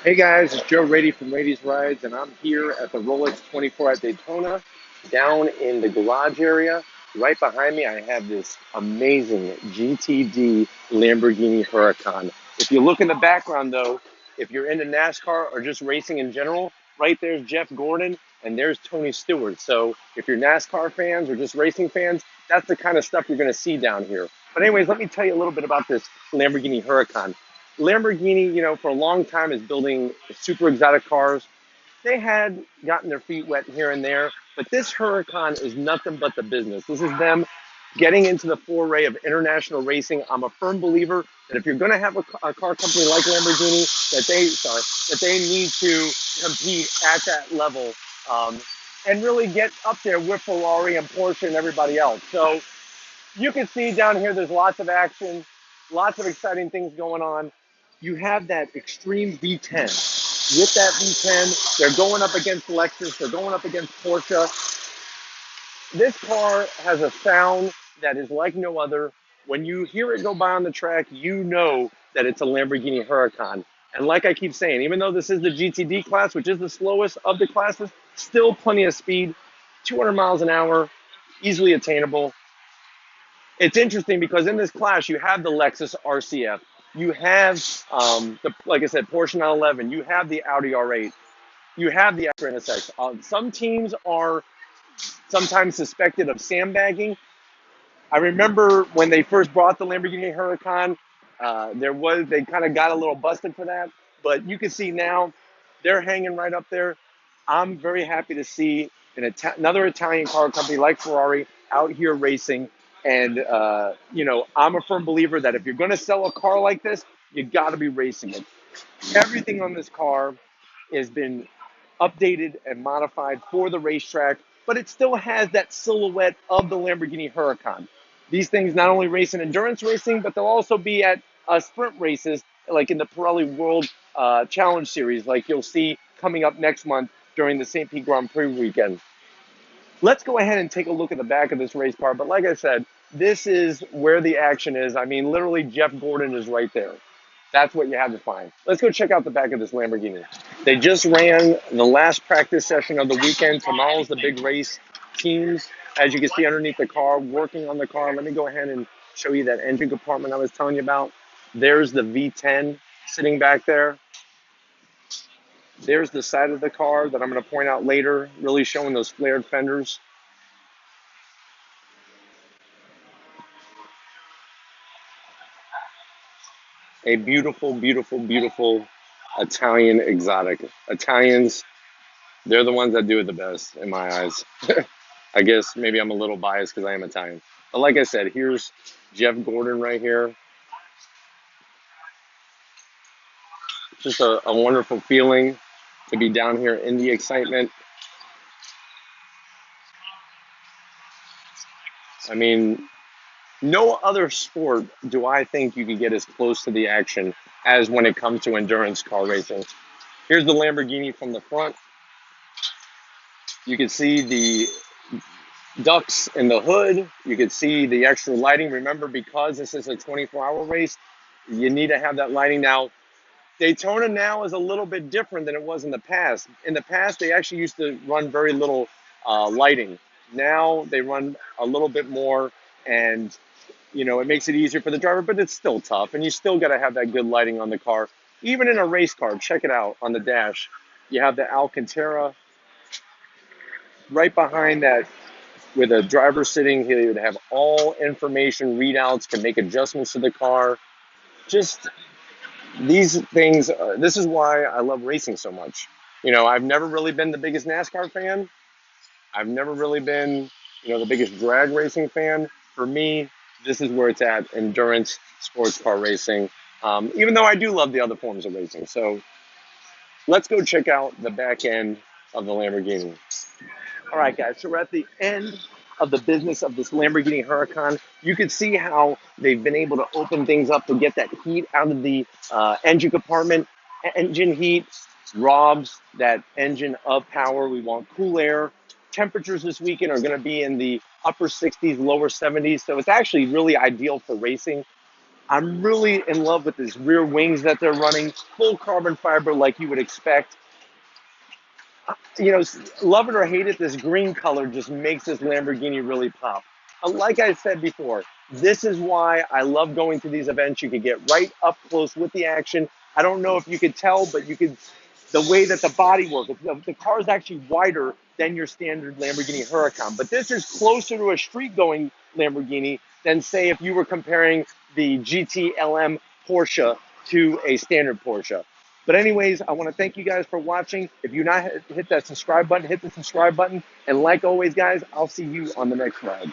Hey guys, it's Joe Raiti from Raiti's Rides, and I'm here at the Rolex 24 at Daytona, down in the garage area. Right behind me, I have this amazing GTD Lamborghini Huracan. If you look in the background, though, if you're into NASCAR or just racing in general, right there's Jeff Gordon and there's Tony Stewart. So if you're NASCAR fans or just racing fans, that's the kind of stuff you're going to see down here. But anyways, let me tell you a little bit about this Lamborghini Huracan. Lamborghini, for a long time is building super exotic cars. They had gotten their feet wet here and there, but this Huracan is nothing but the business. This is them getting into the foray of international racing. I'm a firm believer that if you're going to have a car company like Lamborghini, that they need to compete at that level and really get up there with Ferrari and Porsche and everybody else. So you can see down here, there's lots of action, lots of exciting things going on. You have that extreme V10. With that V10, they're going up against Lexus, they're going up against Porsche. This car has a sound that is like no other. When you hear it go by on the track, you know that it's a Lamborghini Huracan. And like I keep saying, even though this is the GTD class, which is the slowest of the classes, still plenty of speed, 200 miles an hour, easily attainable. It's interesting because in this class you have the Lexus RCF, you have like I said, Porsche 911, you have the Audi R8, you have the Acura NSX. Some teams are sometimes suspected of sandbagging. I remember when they first brought the Lamborghini Huracan, they kind of got a little busted for that, but you can see now they're hanging right up there. I'm very happy to see another Italian car company like Ferrari out here racing. And, I'm a firm believer that if you're going to sell a car like this, you got to be racing it. Everything on this car has been updated and modified for the racetrack, but it still has that silhouette of the Lamborghini Huracan. These things not only race in endurance racing, but they'll also be at sprint races, like in the Pirelli World Challenge Series, like you'll see coming up next month during the St. Pete Grand Prix weekend. Let's go ahead and take a look at the back of this race car. But like I said, this is where the action is. I mean, literally, Jeff Gordon is right there. That's what you have to find. Let's go check out the back of this Lamborghini. They just ran the last practice session of the weekend. Tomorrow's the big race. Teams, as you can see underneath the car, working on the car. Let me go ahead and show you that engine compartment I was telling you about. There's the V10 sitting back there. There's the side of the car that I'm going to point out later, really showing those flared fenders. A beautiful, beautiful, beautiful Italian exotic. Italians, they're the ones that do it the best in my eyes. I guess maybe I'm a little biased because I am Italian. But like I said, here's Jeff Gordon right here. Just a wonderful feeling to be down here in the excitement. I mean, no other sport do I think you can get as close to the action as when it comes to endurance car racing. Here's the Lamborghini from the front. You can see the ducts in the hood. You can see the extra lighting. Remember, because this is a 24-hour race, you need to have that lighting. Now, Daytona now is a little bit different than it was in the past. In the past, they actually used to run very little lighting. Now they run a little bit more, and it makes it easier for the driver, but it's still tough, and you still got to have that good lighting on the car. Even in a race car, check it out on the dash. You have the Alcantara right behind that. With a driver sitting, he would have all information readouts, can make adjustments to the car. Just these things, this is why I love racing so much. I've never really been the biggest NASCAR fan. I've never really been, the biggest drag racing fan. For me, this is where it's at, endurance sports car racing, even though I do love the other forms of racing. So let's go check out the back end of the Lamborghini. All right, guys, so we're at the end of the business of this Lamborghini Huracan. You can see how they've been able to open things up to get that heat out of the engine compartment. Engine heat robs that engine of power. We want cool air. Temperatures this weekend are going to be in the upper 60s, lower 70s. So it's actually really ideal for racing. I'm really in love with these rear wings that they're running, full carbon fiber like you would expect. You know, love it or hate it, this green color just makes this Lamborghini really pop. Like I said before, this is why I love going to these events. You could get right up close with the action. I don't know if you could tell, but you could, the way that the body works, the car is actually wider than your standard Lamborghini Huracan. But this is closer to a street going Lamborghini than, say, if you were comparing the GT Porsche to a standard Porsche. But anyways, I want to thank you guys for watching. If you're not hit that subscribe button, hit the subscribe button. And like always, guys, I'll see you on the next ride.